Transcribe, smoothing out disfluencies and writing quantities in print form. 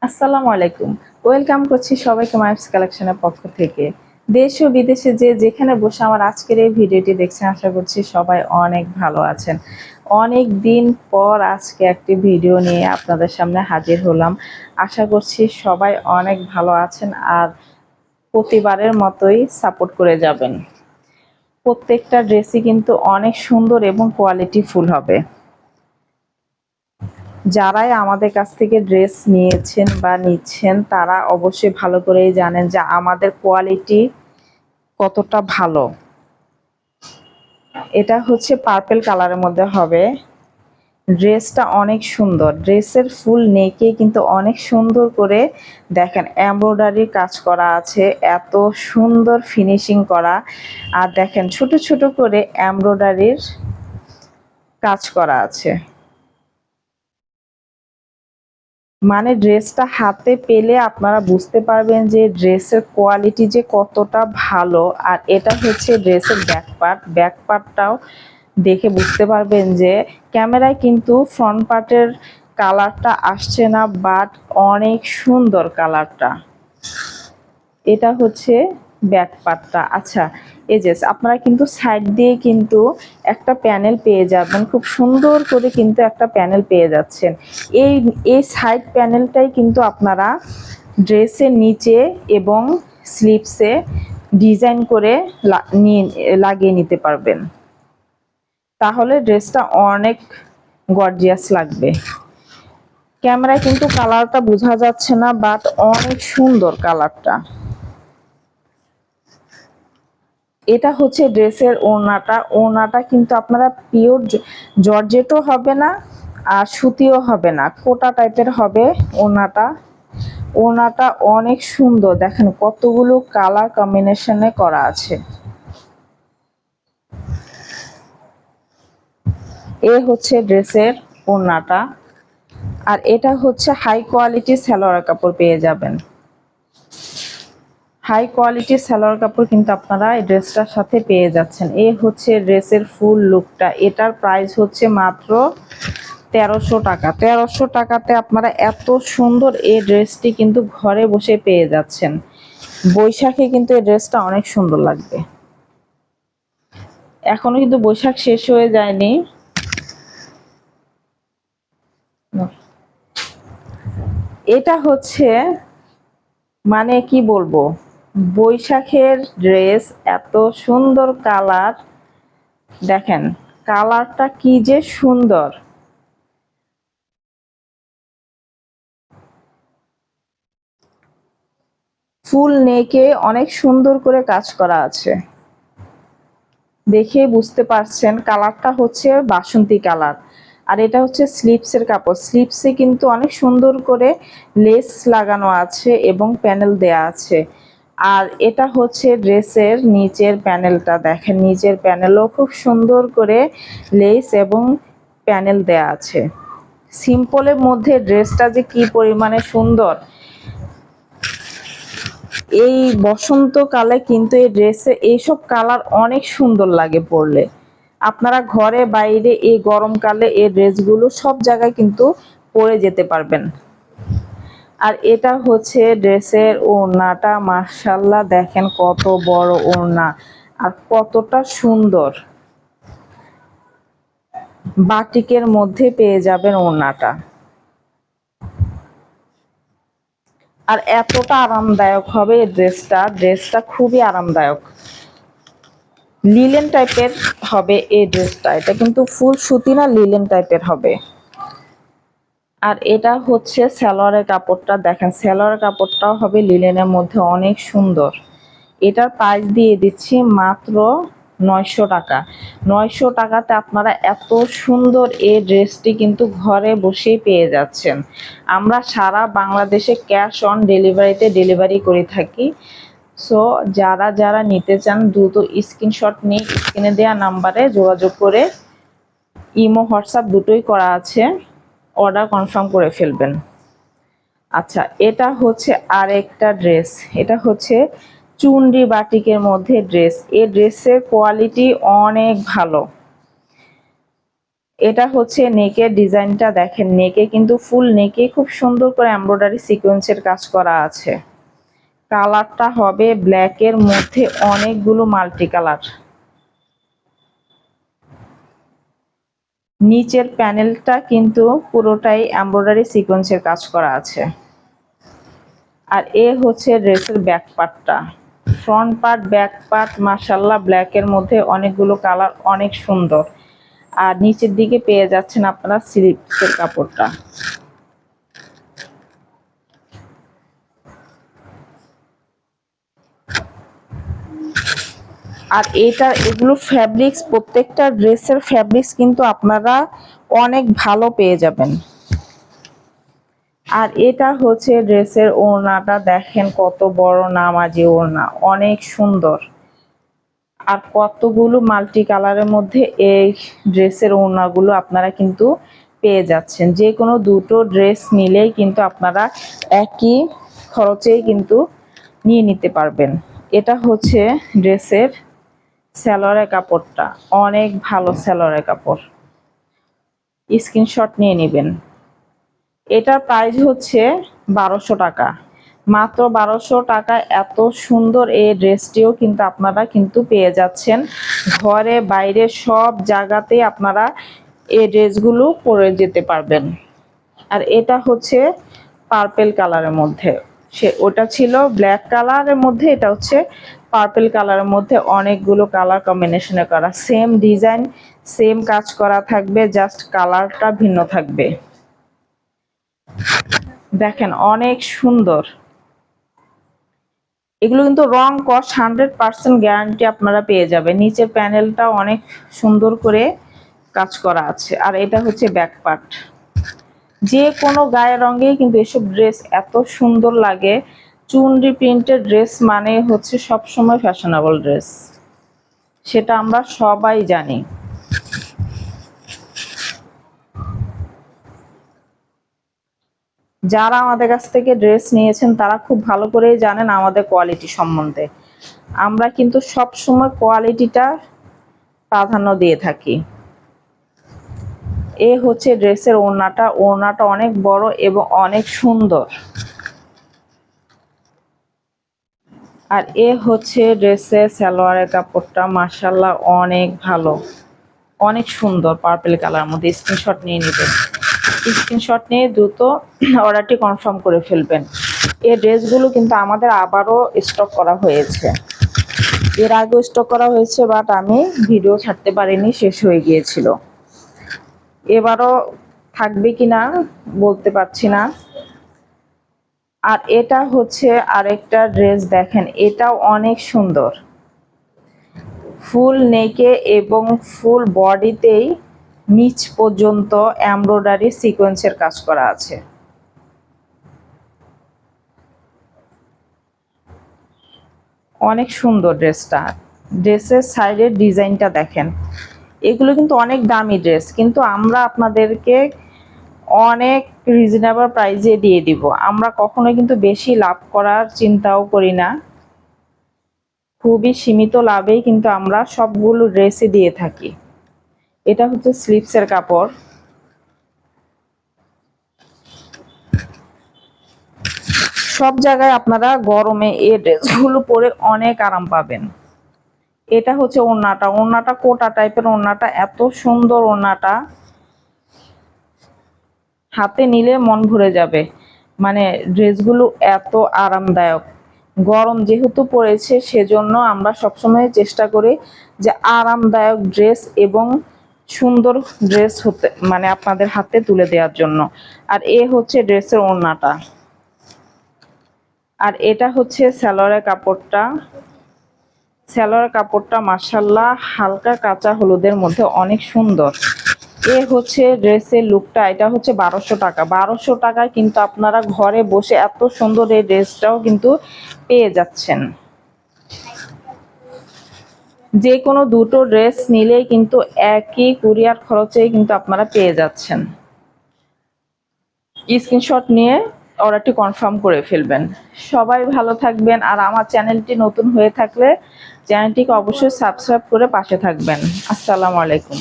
আসসালামু আলাইকুম। ওয়েলকাম করছি সবাইকে মাইপস কালেকশনের পক্ষ থেকে। দেশ ও বিদেশে যে যেখানে বসে আমার আজকের এই ভিডিওটি দেখছেন, আশা করছি সবাই অনেক ভালো আছেন। অনেক দিন পর আজকে একটি ভিডিও নিয়ে আপনাদের সামনে হাজির হলাম। আশা করছি সবাই অনেক ভালো আছেন আর প্রতিবারের মতোই সাপোর্ট করে যাবেন। প্রত্যেকটা ড্রেসই কিন্তু অনেক সুন্দর এবং কোয়ালিটিফুল হবে। যারাই আমাদের কাছ থেকে ড্রেস নিয়েছেন বা নিচ্ছেন তারা অবশ্যই ভালো করেই জানেন যে আমাদের কোয়ালিটি কতটা ভালো। এটা হচ্ছে পার্পল কালারের মধ্যে হবে। ড্রেসটা অনেক সুন্দর। ড্রেসের ফুল নেকে কিন্তু অনেক সুন্দর করে দেখেন এমব্রয়ডারির কাজ করা আছে, এত সুন্দর ফিনিশিং করা। আর দেখেন ছোট ছোট করে এমব্রয়ডারির কাজ করা আছে। মানে ড্রেসটা হাতে পেলে আপনারা বুঝতে পারবেন যে ড্রেসের কোয়ালিটি যে কতটা ভালো। আর এটা হচ্ছে ড্রেসের ব্যাক পার্টটাও দেখে বুঝতে পারবেন যে ক্যামেরায় কিন্তু ফ্রন্ট পার্টের কালারটা আসছে না, বাট অনেক সুন্দর কালারটা। এটা হচ্ছে ব্যাক পার্টটা। আচ্ছা, এই যে আপনারা কিন্তু সাইড দিয়ে কিন্তু একটা প্যানেল পেয়ে যাবেন, খুব সুন্দর করে কিন্তু একটা প্যানেল পেয়ে যাচ্ছেন। এই এই সাইড প্যানেলটাই কিন্তু আপনারা ড্রেসের নিচে এবং স্লিভসে ডিজাইন করে লাগিয়ে নিতে পারবেন, তাহলে ড্রেসটা অনেক গর্জিয়াস লাগবে। ক্যামেরায় কিন্তু কালারটা বোঝা যাচ্ছে না, বাট অনেক সুন্দর কালারটা। এটা হচ্ছে ড্রেসের ওড়নাটা। ওড়নাটা কিন্তু আপনারা পিওর জর্জেটও হবে না আর সুতিও হবে না, কোটা টাইপের হবে ওড়নাটা। ওড়নাটা অনেক সুন্দর, দেখেন কতগুলো কালার কম্বিনেশনে করা আছে। এ হচ্ছে ড্রেসের ওড়নাটা। আর এটা হচ্ছে হাই কোয়ালিটি সালোয়ার কাপড় পেয়ে যাবেন। হাই কোয়ালিটির সালোয়ার কাপড় কিন্তু আপনারা এই ড্রেসটার সাথে পেয়ে যাচ্ছেন। এই হচ্ছে ড্রেসের ফুল লুকটা। এটার প্রাইস হচ্ছে মাত্র 1300 টাকা। 1300 টাকাতে আপনারা এত সুন্দর এই ড্রেসটি কিন্তু ঘরে বসে পেয়ে যাচ্ছেন। বৈশাখে কিন্তু এই ড্রেসটা অনেক সুন্দর লাগবে। এখনো কিন্তু বৈশাখ শেষ হয়ে যায়নি। এটা হচ্ছে মানে কি বলবো, বৈশাখের ড্রেস, এত সুন্দর কালার। দেখেন কালারটা কি যে সুন্দর। ফুল নেকে অনেক সুন্দর করে কাজ করা আছে, দেখে বুঝতে পারছেন। কালারটা হচ্ছে বাসন্তী কালার। আর এটা হচ্ছে স্লিপসের কাপড়। স্লিপসে কিন্তু অনেক সুন্দর করে লেস লাগানো আছে এবং প্যানেল দেয়া আছে। আর এটা হচ্ছে ড্রেসের নিচের প্যানেলটা। দেখেন নিচের প্যানেলও খুব সুন্দর করে লেস এবং প্যানেল দেয়া আছে। সিম্পলের মধ্যে ড্রেসটা যে কি পরিমাণে সুন্দর। এই বসন্তকালে কিন্তু এই ড্রেসে এইসব কালার অনেক সুন্দর লাগে পরলে। আপনারা ঘরে বাইরে এই গরমকালে এই ড্রেসগুলো সব জায়গায় কিন্তু পরে যেতে পারবেন। আর এটা হচ্ছে ড্রেসের ওড়নাটা। মাশাআল্লাহ, দেখেন কত বড় ওড়না আর কতটা সুন্দর। বাটিকের মধ্যে পেয়ে যাবেন ওড়নাটা। আর এতটা আরামদায়ক হবে এই ড্রেসটা খুবই আরামদায়ক। লিলেন টাইপের হবে এই ড্রেসটা। এটা কিন্তু ফুল সুতি না, লিলেন টাইপের হবে। আর এটা হচ্ছে সালোয়ারের কাপড়টা। দেখেন সালোয়ারের কাপড়টাও হবে লিলেনের মধ্যে, অনেক সুন্দর। এটার প্রাইস দিয়ে দিচ্ছি মাত্র 900 টাকা। 900 টাকাতে আপনারা এত সুন্দর এই ড্রেসটি কিন্তু ঘরে বসেই পেয়ে যাচ্ছেন। আমরা সারা বাংলাদেশে ক্যাশ অন ডেলিভারিতে ডেলিভারি করে থাকি। সো যারা যারা নিতে চান দ্রুত স্ক্রিনশট নিয়ে স্ক্রিনে দেওয়া নাম্বারে যোগাযোগ করে, ইমো হোয়াটসঅ্যাপ দুটোই করা আছে, অর্ডার কনফার্ম করে ফেলবেন। আচ্ছা, এটা হচ্ছে আরেকটা ড্রেস। এটা হচ্ছে চুনরি বাটিকের মধ্যে ড্রেস। এই ড্রেসের কোয়ালিটি অনেক ভালো। এটা হচ্ছে নেকের ডিজাইনটা দেখেন, নেকে কিন্তু ফুল নেকে খুব সুন্দর করে এমব্রয়ডারি সিকোয়েন্সের কাজ করা আছে। কালারটা হবে ব্ল্যাকের মধ্যে অনেকগুলো মাল্টি কালার। নিচের প্যানেলটা কিন্তু পুরোটাই এমব্রয়ডারি সিকোয়েন্সের কাজ করা আছে। আর এ হচ্ছে ড্রেসের ব্যাক পার্টটা। ফ্রন্ট পার্ট ব্যাক পার্ট মাশাআল্লাহ ব্ল্যাকের মধ্যে অনেকগুলো কালার, অনেক সুন্দর। আর নিচের দিকে পেয়ে যাচ্ছেন আপনারা স্লিপসের কাপড়টা। আর এগুলো ফ্যাব্রিক্স, প্রত্যেকটা ড্রেসের ফ্যাব্রিক্স কিন্তু আপনারা অনেক ভালো পেয়ে যাবেন। আর এটা হচ্ছে ড্রেসের ওড়নাটা, দেখেন কত বড় নামাজি ওড়না, অনেক সুন্দর। আর কতগুলো মাল্টি কালারের মধ্যে এই ড্রেসের ওড়নাগুলো আপনারা কিন্তু পেয়ে যাচ্ছেন। যে কোনো দুটো ড্রেস নিলেই কিন্তু আপনারা একই খরচেই কিন্তু নিয়ে নিতে পারবেন। এটা হচ্ছে ড্রেসের সালোয়ারের কাপড়টা, অনেক ভালো সালোয়ারের কাপড়, স্ক্রিনশট নিয়ে নেবেন। এটার প্রাইস হচ্ছে 1200 টাকা, মাত্র 1200 টাকায় এত সুন্দর এই ড্রেসটিও কিন্তু আপনারা কিন্তু পেয়ে যাচ্ছেন। ঘরে বাইরে সব জায়গাতেই আপনারা এই ড্রেসগুলো পরে যেতে পারবেন। আর এটা হচ্ছে পার্পেল কালারের মধ্যে, ওটা ছিল ব্ল্যাক কালারের মধ্যে, এটা হচ্ছে পার্পেল কালারের মধ্যে অনেকগুলো কালার কম্বিনেশনে করা, সেম ডিজাইন সেম কাজ করা থাকবে, জাস্ট কালারটা ভিন্ন থাকবে। দেখেন অনেক সুন্দর। এগুলো কিন্তু রং কস 100% গ্যারান্টি আপনারা পেয়ে যাবেন। নিচের প্যানেলটা অনেক সুন্দর করে কাজ করা আছে। আর এটা হচ্ছে ব্যাক পার্ট। যে কোনো গায়ের রঙেই কিন্তু এসব ড্রেস এত সুন্দর লাগে। চুনরি প্রিন্টের ড্রেস মানে হচ্ছে সবসময় ফ্যাশনেবল ড্রেস, সেটা আমরা সবাই জানি। যারা আমাদের কাছ থেকে ড্রেস নিয়েছেন তারা খুব ভালো করেই জানেন আমাদের কোয়ালিটি সম্বন্ধে। আমরা কিন্তু সব সময় কোয়ালিটিটা প্রাধান্য দিয়ে থাকি। এ হচ্ছে ড্রেসের ওড়নাটা, ওড়নাটা অনেক বড় এবং অনেক সুন্দর। আর এ হচ্ছে ড্রেসের সালোয়ারের কাপড়টা, মাশাআল্লাহ অনেক ভালো, অনেক সুন্দর, পার্পল কালার মধ্যে। স্ক্রিনশট নিয়ে নেবেন, স্ক্রিনশট নিয়ে দ্রুত অর্ডারটি কনফার্ম করে ফেলবেন। এই ড্রেসগুলো কিন্তু আমাদের আবারও স্টক করা হয়েছে, এর আগেও স্টক করা হয়েছে, বাট আমি ভিডিও ছাড়তে পারিনি, শেষ হয়ে গিয়েছিল। এবারও থাকবে কিনা বলতে পারছি না। আর এটা হচ্ছে আরেকটা ড্রেস, দেখেন এটাও অনেক সুন্দর, ফুল নেকে এবং ফুল বডিতেই নিচ পর্যন্ত এমব্রয়ডারি সিকোয়েন্সের কাজ করা আছে। অনেক সুন্দর ড্রেসটা। ড্রেসের সাইডের ডিজাইনটা দেখেন। এগুলো কিন্তু অনেক দামি ড্রেস, কিন্তু আমরা আপনাদেরকে অনেক রিজনেবল প্রাইসে দিয়ে দিব। আমরা কখনোই কিন্তু বেশি লাভ করার চিন্তাও করি না, খুবই সীমিত লাভেই কিন্তু আমরা সবগুলো ড্রেসই দিয়ে থাকি। এটা হচ্ছে স্লিপসের কাপড়। সব জায়গায় আপনারা গরমে এই ড্রেসগুলো পরে অনেক আরাম পাবেন। এটা হচ্ছে ওড়নাটা, ওড়নাটা কোটা টাইপের ওড়নাটা, এত সুন্দর ওড়নাটা, হাতে নিলে মন ভরে যাবে। মানে ড্রেসগুলো এত আরামদায়ক। গরম যেহেতু পড়েছে সেজন্য আমরা সবসময় চেষ্টা করি যে আরামদায়ক ড্রেস এবং সুন্দর ড্রেস হতে মানে আপনাদের হাতে তুলে দেওয়ার জন্য। আর এ হচ্ছে ড্রেসের ওড়নাটা। আর এটা হচ্ছে সালোয়ারের কাপড়টা। সালোয়ারের কাপড়টা মাশাআল্লাহ হালকা কাঁচা হলুদের মধ্যে অনেক সুন্দর। এ হচ্ছে ড্রেসের লুকটা। এটা হচ্ছে 1200 টাকা। 1200 টাকায় কিন্তু আপনারা ঘরে বসে এত সুন্দর এই ড্রেসটাও কিন্তু পেয়ে যাচ্ছেন। যে কোনো দুটো ড্রেস নিলেই কিন্তু একই কুরিয়ার খরচেই কিন্তু আপনারা পেয়ে যাচ্ছেন। স্ক্রিনশট নিয়ে অর্ডারটি কনফার্ম করে ফেলবেন। সবাই ভালো থাকবেন। আর আমার চ্যানেলটি নতুন হয়ে থাকলে চ্যানেলটিকে অবশ্যই সাবস্ক্রাইব করে পাশে থাকবেন। আসসালামু আলাইকুম।